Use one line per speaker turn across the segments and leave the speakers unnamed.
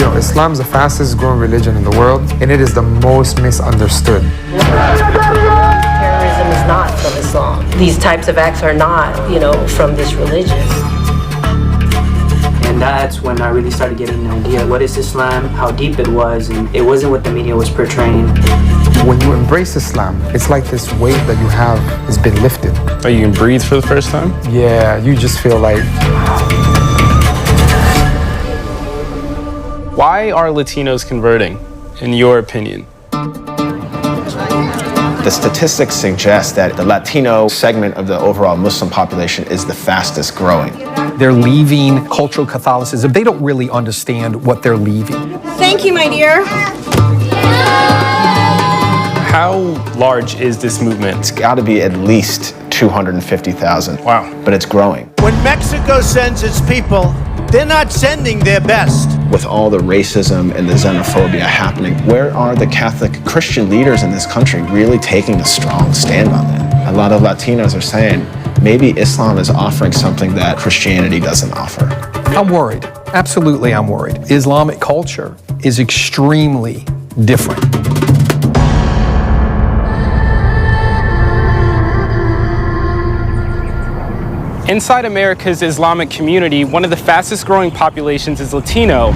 know, Islam's the fastest growing religion in the world, and it is the most misunderstood.
Terrorism is not from Islam. These types of acts are not, from this religion.
And that's when I really started getting an idea what is Islam, how deep it was, and it wasn't what the media was portraying.
When you embrace Islam, it's like this weight that you have has been lifted.
Oh, you can breathe for the first time?
Yeah, you just feel like...
Why are Latinos converting, in your opinion?
The statistics suggest that the Latino segment of the overall Muslim population is the fastest growing.
They're leaving cultural Catholicism. They don't really understand what they're leaving.
Thank you, my dear.
How large is this movement?
It's got to be at least 250,000.
Wow.
But it's growing.
When Mexico sends its people, they're not sending their best.
With all the racism and the xenophobia happening, where are the Catholic Christian leaders in this country really taking a strong stand on that? A lot of Latinos are saying, maybe Islam is offering something that Christianity doesn't offer.
I'm worried. Absolutely, I'm worried. Islamic culture is extremely different.
Inside America's Islamic community, one of the fastest growing populations is Latino.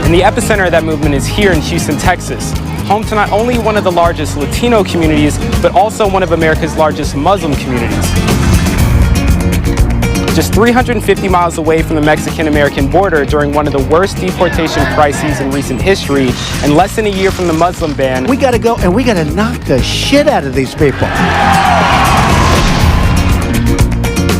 And the epicenter of that movement is here in Houston, Texas, home to not only one of the largest Latino communities, but also one of America's largest Muslim communities. Just 350 miles away from the Mexican-American border during one of the worst deportation crises in recent history, and less than a year from the Muslim ban.
We gotta go and we gotta knock the shit out of these people.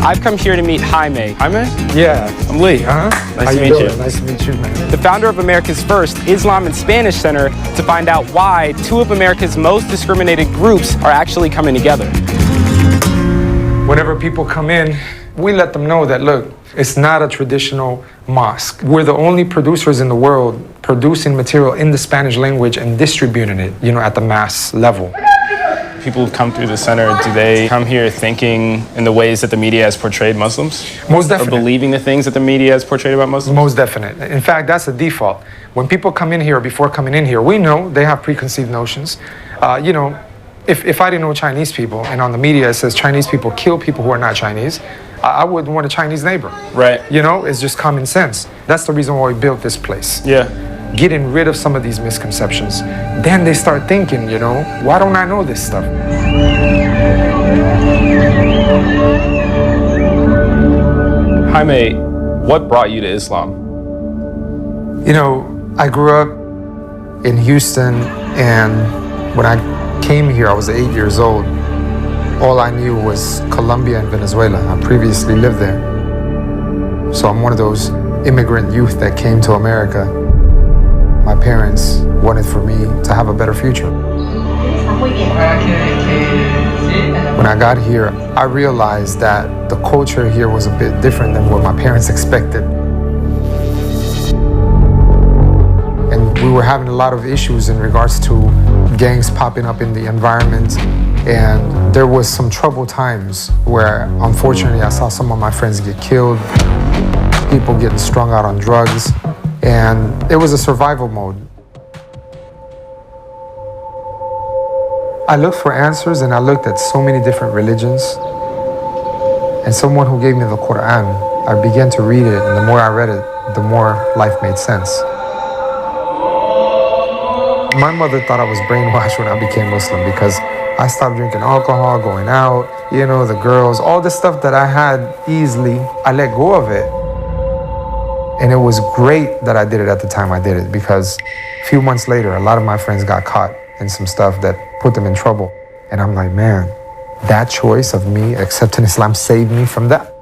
I've come here to meet Jaime. Jaime?
Yeah.
I'm Lee. Nice to meet you.
Nice to meet you, man.
The founder of America's first Islam and Spanish Center to find out why two of America's most discriminated groups are actually coming together.
Whenever people come in, we let them know that, look, it's not a traditional mosque. We're the only producers in the world producing material in the Spanish language and distributing it, at the mass level.
People who come through the center, do they come here thinking in the ways that the media has portrayed Muslims?
Most definitely.
Or believing the things that the media has portrayed about Muslims?
Most definite. In fact, that's the default. When people come in here, before coming in here, we know they have preconceived notions. If I didn't know Chinese people, and on the media it says Chinese people kill people who are not Chinese, I wouldn't want a Chinese neighbor.
Right.
It's just common sense. That's the reason why we built this place.
Yeah.
Getting rid of some of these misconceptions. Then they start thinking, why don't I know this stuff?
Jaime, what brought you to Islam?
I grew up in Houston, and when I came here, I was 8 years old. All I knew was Colombia and Venezuela. I previously lived there. So I'm one of those immigrant youth that came to America. My parents wanted for me to have a better future. When I got here, I realized that the culture here was a bit different than what my parents expected. And we were having a lot of issues in regards to gangs popping up in the environment. And there was some troubled times where, unfortunately, I saw some of my friends get killed, people getting strung out on drugs, and it was a survival mode. I looked for answers, and I looked at so many different religions. And someone who gave me the Quran, I began to read it, and the more I read it, the more life made sense. My mother thought I was brainwashed when I became Muslim because I stopped drinking alcohol, going out, the girls, all the stuff that I had easily, I let go of it. And it was great that I did it at the time I did it, because a few months later, a lot of my friends got caught in some stuff that put them in trouble. And I'm like, man, that choice of me accepting Islam saved me from that.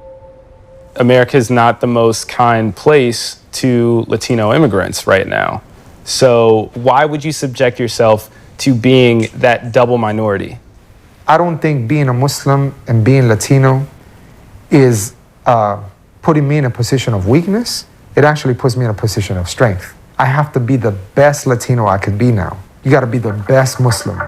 America is not the most kind place to Latino immigrants right now. So why would you subject yourself to being that double minority?
I don't think being a Muslim and being Latino is putting me in a position of weakness. It actually puts me in a position of strength. I have to be the best Latino I could be now. You got to be the best Muslim.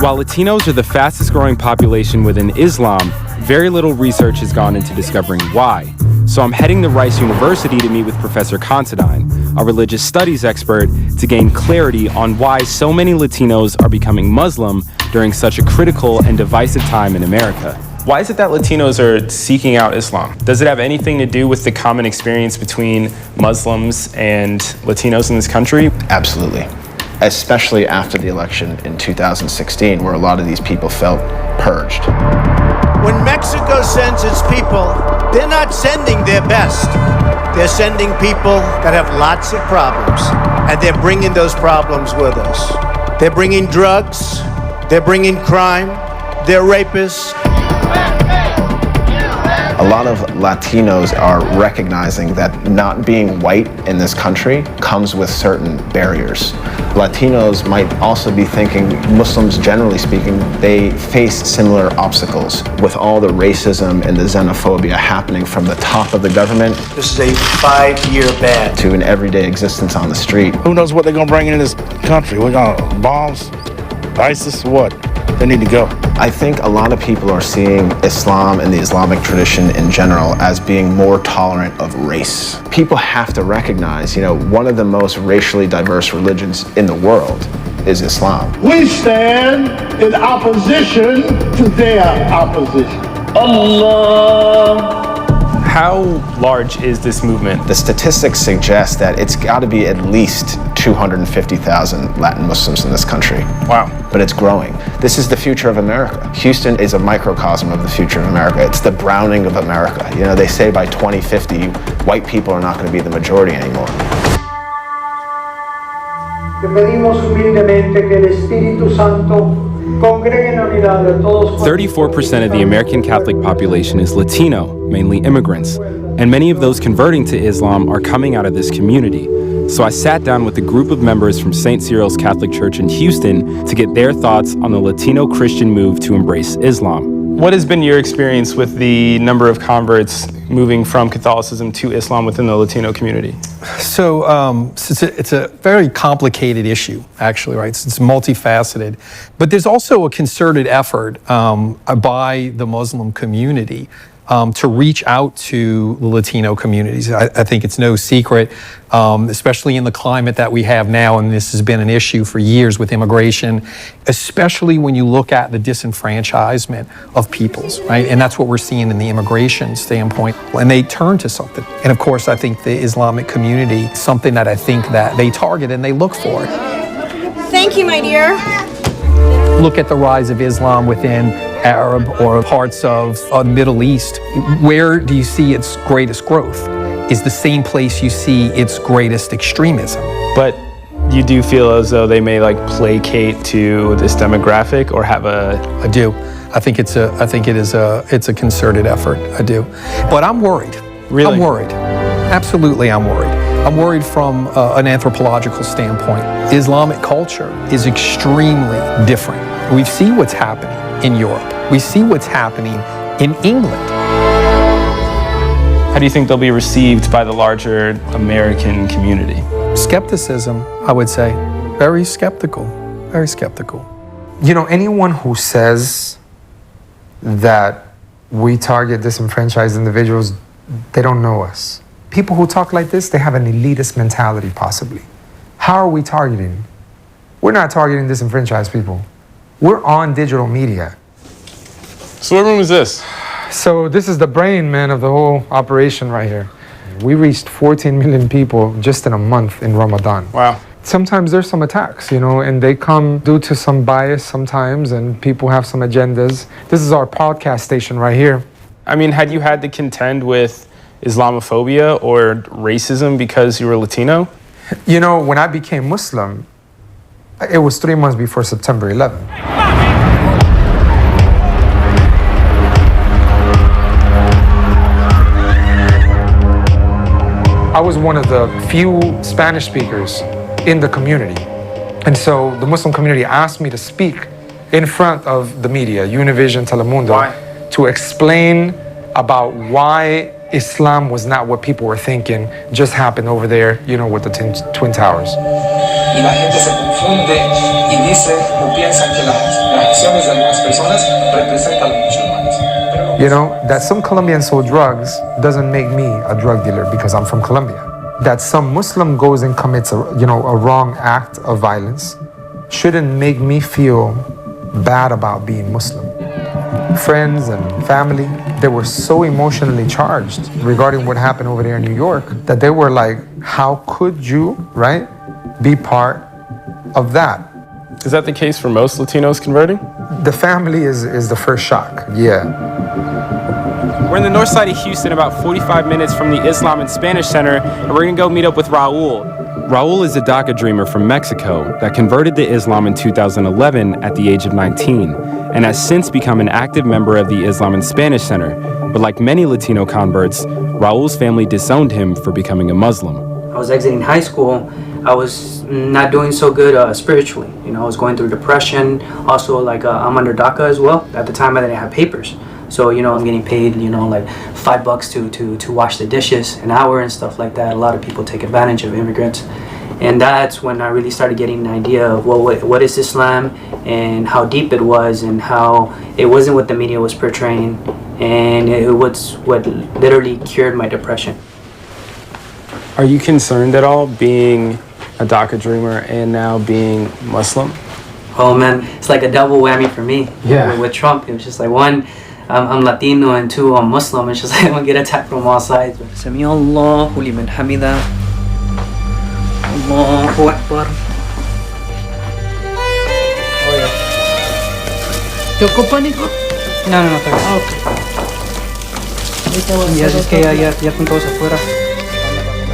While Latinos are the fastest growing population within Islam, very little research has gone into discovering why. So I'm heading to Rice University to meet with Professor Considine, a religious studies expert, to gain clarity on why so many Latinos are becoming Muslim during such a critical and divisive time in America. Why is it that Latinos are seeking out Islam? Does it have anything to do with the common experience between Muslims and Latinos in this country?
Absolutely. Especially after the election in 2016, where a lot of these people felt purged.
When Mexico sends its people, they're not sending their best. They're sending people that have lots of problems, and they're bringing those problems with us. They're bringing drugs, they're bringing crime, they're rapists.
A lot of Latinos are recognizing that not being white in this country comes with certain barriers. Latinos might also be thinking, Muslims generally speaking, they face similar obstacles with all the racism and the xenophobia happening from the top of the government.
This is a 5-year ban.
To an everyday existence on the street.
Who knows what they're gonna bring in this country? We're gonna bombs, ISIS, what? They need to go.
I think a lot of people are seeing Islam and the Islamic tradition in general as being more tolerant of race. People have to recognize, one of the most racially diverse religions in the world is Islam.
We stand in opposition to their opposition. Allah.
How large is this movement?
The statistics suggest that it's got to be at least 250,000 Latin Muslims in this country.
Wow.
But it's growing. This is the future of America. Houston is a microcosm of the future of America. It's the browning of America. They say by 2050, white people are not going to be the majority anymore.
Te pedimos humildemente que el Espíritu Santo
34% of the American Catholic population is Latino, mainly immigrants, and many of those converting to Islam are coming out of this community. So I sat down with a group of members from St. Cyril's Catholic Church in Houston to get their thoughts on the Latino Christian move to embrace Islam. What has been your experience with the number of converts moving from Catholicism to Islam within the Latino community?
So it's a very complicated issue, actually, right? It's multifaceted. But there's also a concerted effort by the Muslim community to reach out to the Latino communities. I think it's no secret, especially in the climate that we have now, and this has been an issue for years with immigration, especially when you look at the disenfranchisement of peoples, right? And that's what we're seeing in the immigration standpoint. And they turn to something. And of course, I think the Islamic community, something that I think that they target and they look for.
Thank you, my dear.
Look at the rise of Islam within Arab or parts of the Middle East. Where do you see its greatest growth? Is the same place you see its greatest extremism.
But you do feel as though they may placate to this demographic or have a...
I do. I think it's a concerted effort. I do. But I'm worried.
Really?
I'm worried. Absolutely, I'm worried. I'm worried from an anthropological standpoint. Islamic culture is extremely different. We see what's happening in Europe. We see what's happening in England.
How do you think they'll be received by the larger American community?
Skepticism, I would say. Very skeptical. Very skeptical.
Anyone who says that we target disenfranchised individuals, they don't know us. People who talk like this, they have an elitist mentality, possibly. How are we targeting? We're not targeting disenfranchised people. We're on digital media.
So what room is this?
So this is the brain, man, of the whole operation right here. We reached 14 million people just in a month in Ramadan.
Wow.
Sometimes there's some attacks, and they come due to some bias sometimes, and people have some agendas. This is our podcast station right here.
I mean, had you had to contend with Islamophobia or racism because you were Latino?
When I became Muslim, it was 3 months before September 11th. I was one of the few Spanish speakers in the community. And so the Muslim community asked me to speak in front of the media, Univision, Telemundo, to explain about why Islam was not what people were thinking just happened over there, with the Twin Towers.
Y la gente se confunde y dice o piensa que las acciones de algunas personas representan musulmanes.
You know, that some Colombians sold drugs doesn't make me a drug dealer because I'm from Colombia. That some Muslim goes and commits a wrong act of violence shouldn't make me feel bad about being Muslim. Friends and family, they were so emotionally charged regarding what happened over there in New York that they were like, how could you, right, be part of that?
Is that the case for most Latinos converting?
The family is the first shock, yeah.
We're in the north side of Houston, about 45 minutes from the Islam and Spanish Center, and we're gonna go meet up with Raul. Raul is a DACA dreamer from Mexico that converted to Islam in 2011 at the age of 19, and has since become an active member of the Islam and Spanish Center. But like many Latino converts, Raul's family disowned him for becoming a Muslim.
I was exiting high school. I was not doing so good spiritually. You know, I was going through depression. Also, like I'm under DACA as well. At the time, I didn't have papers. So, you know, I'm getting paid, you know, like $5 to wash the dishes, an hour and stuff like that. A lot of people take advantage of immigrants. And that's when I really started getting an idea of what is Islam and how deep it was and how it wasn't what the media was portraying. And it was what literally cured my depression.
Are you concerned at all being a DACA dreamer and now being Muslim?
Oh man, it's like a double whammy for me.
Yeah.
With Trump, it was just like one, I'm Latino, and two, I'm Muslim. It's just like I'm gonna get attacked from all sides. Sami Allahu liman hamida. Allahu Akbar. Oh yeah.
¿Te ocupan, hijo?
No, está bien.
Okay.
Ya es que ya están todos afuera.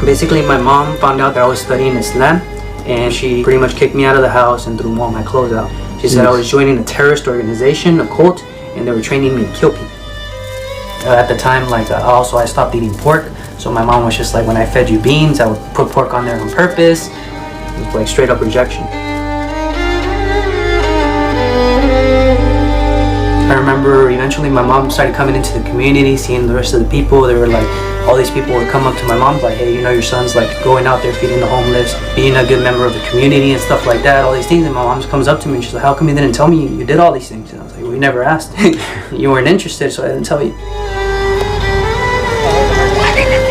Basically, my mom found out that I was studying Islam, and she pretty much kicked me out of the house and threw all my clothes out. She said I was joining a terrorist organization, a cult, and they were training me to kill people. At the time, like I stopped eating pork, so my mom was just like, when I fed you beans, I would put pork on there on purpose. It was like straight up rejection. I remember eventually my mom started coming into the community, seeing the rest of the people. They were like, all these people would come up to my mom like, hey, you know, your son's like going out there feeding the homeless, being a good member of the community and stuff like that, all these things. And my mom comes up to me and she's like, how come you didn't tell me you did all these things? And I was like, we never asked. You weren't interested, so I didn't tell you.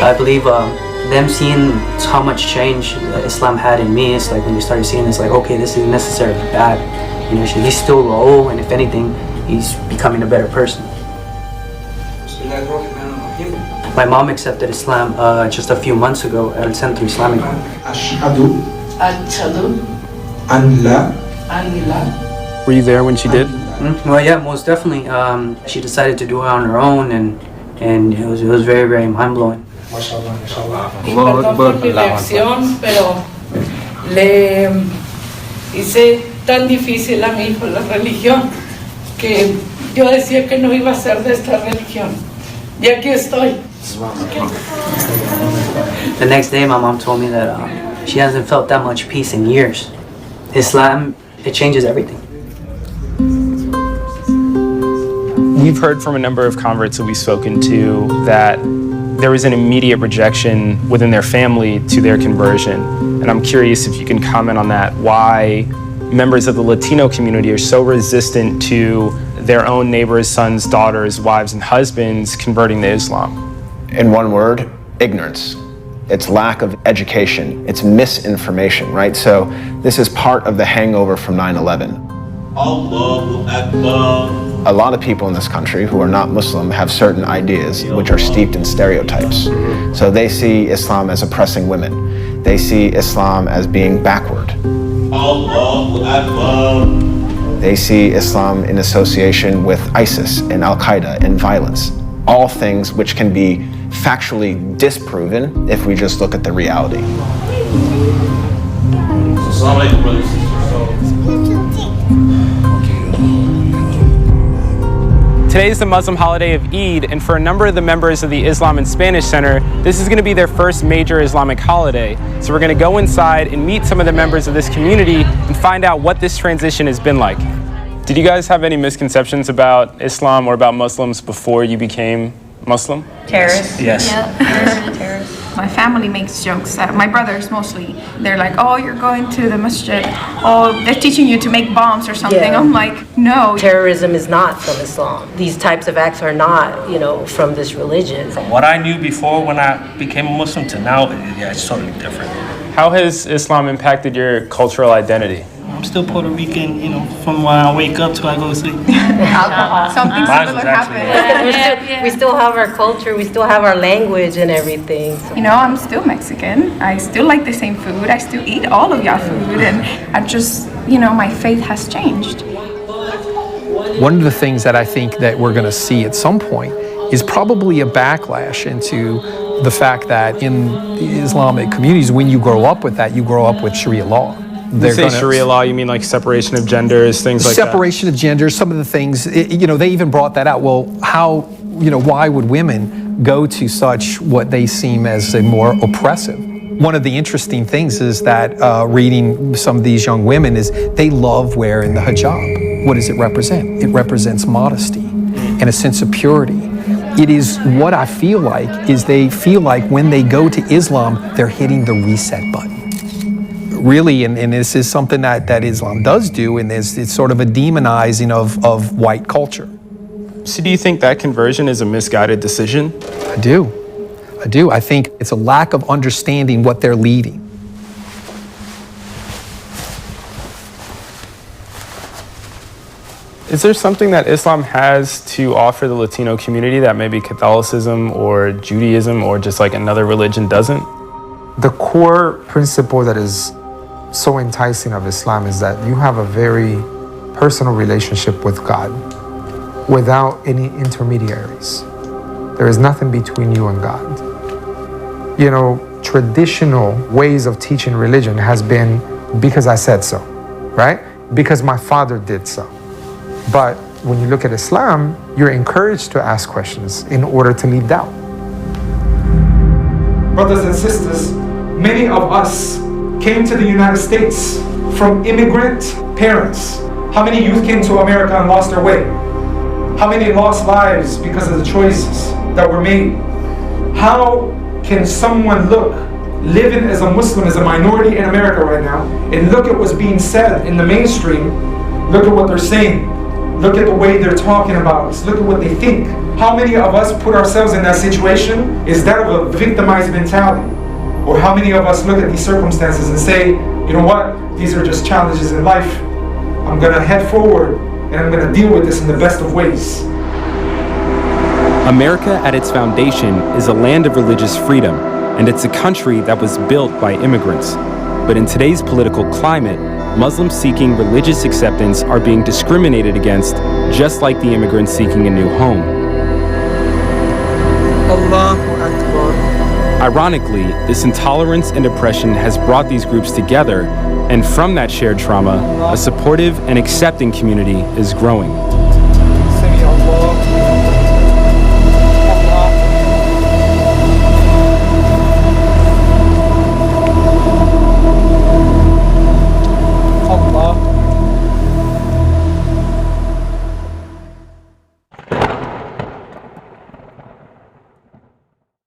I believe them seeing how much change Islam had in me, it's like when they started seeing this, like, okay, this isn't necessarily bad. You know, he's still Raul, and if anything, he's becoming a better person. My mom accepted Islam just a few months ago at El Centro Islamic.
Ashhadu an la.
Were you there when she did?
Well, yeah, most definitely. She decided to do it on her own, and it was very, very mind-blowing.
Y perdón por mi reacción, pero le hice tan difícil a mi hijo la religión que yo decía que no iba a ser de esta religión. Y aquí estoy.
The next day, my mom told me that she hasn't felt that much peace in years. Islam, it changes everything.
We've heard from a number of converts that we've spoken to that there was an immediate rejection within their family to their conversion. And I'm curious if you can comment on that, why members of the Latino community are so resistant to their own neighbors, sons, daughters, wives, and husbands converting to Islam.
In one word, ignorance. It's lack of education. It's misinformation, right? So this is part of the hangover from 9/11.
Allahu Akbar.
A lot of people in this country who are not Muslim have certain ideas which are steeped in stereotypes. So they see Islam as oppressing women. They see Islam as being backward.
Allahu Akbar.
They see Islam in association with ISIS and Al-Qaeda and violence. All things which can be factually disproven if we just look at the reality.
Assalamu alaikum, brothers and sisters.
Today is the Muslim holiday of Eid, and for a number of the members of the Islam and Spanish Center, this is going to be their first major Islamic holiday. So we're going to go inside and meet some of the members of this community and find out what this transition has been like. Did you guys have any misconceptions about Islam or about Muslims before you became Muslim?
Terrorists.
Yes.
Yeah, terrorists.
My family makes jokes. My brothers mostly. They're like, oh, you're going to the masjid. Oh, they're teaching you to make bombs or something.
Yeah.
I'm like, no.
Terrorism is not from Islam. These types of acts are not, from this religion.
From what I knew before when I became a Muslim to now, yeah, it's totally different.
How has Islam impacted your cultural identity?
I'm still Puerto Rican, from when I wake up till I go to sleep.
Something similar happened.
We still have our culture, we still have our language and everything. So.
I'm still Mexican. I still like the same food. I still eat all of your food. And I just, my faith has changed.
One of the things that I think that we're going to see at some point is probably a backlash into the fact that in the Islamic communities, when you grow up with that, you grow up with Sharia law.
You say Sharia law, you mean like separation of genders, things like that?
Separation of genders, some of the things, they even brought that out. Well, why would women go to such what they seem as a more oppressive? One of the interesting things is that reading some of these young women is they love wearing the hijab. What does it represent? It represents modesty and a sense of purity. It is what I feel like is they feel like when they go to Islam, they're hitting the reset button. Really, and this is something that Islam does do, and it's sort of a demonizing of white culture.
So do you think that conversion is a misguided decision?
I do. I think it's a lack of understanding what they're leading.
Is there something that Islam has to offer the Latino community that maybe Catholicism or Judaism or just like another religion doesn't?
The core principle that is so enticing of Islam is that you have a very personal relationship with God without any intermediaries. There is nothing between you and God. Traditional ways of teaching religion has been because I said so, right? Because my father did so. But when you look at Islam, you're encouraged to ask questions in order to leave doubt.
Brothers and sisters, many of us came to the United States from immigrant parents. How many youth came to America and lost their way? How many lost lives because of the choices that were made? How can someone living as a Muslim, as a minority in America right now, and look at what's being said in the mainstream, look at what they're saying, look at the way they're talking about us, look at what they think. How many of us put ourselves in that situation? Is that of a victimized mentality? Or how many of us look at these circumstances and say, you know what, these are just challenges in life. I'm gonna head forward and I'm gonna deal with this in the best of ways.
America at its foundation is a land of religious freedom, and it's a country that was built by immigrants. But in today's political climate, Muslims seeking religious acceptance are being discriminated against, just like the immigrants seeking a new home.
Allahu Akbar.
Ironically, this intolerance and oppression has brought these groups together, and from that shared trauma, a supportive and accepting community is growing.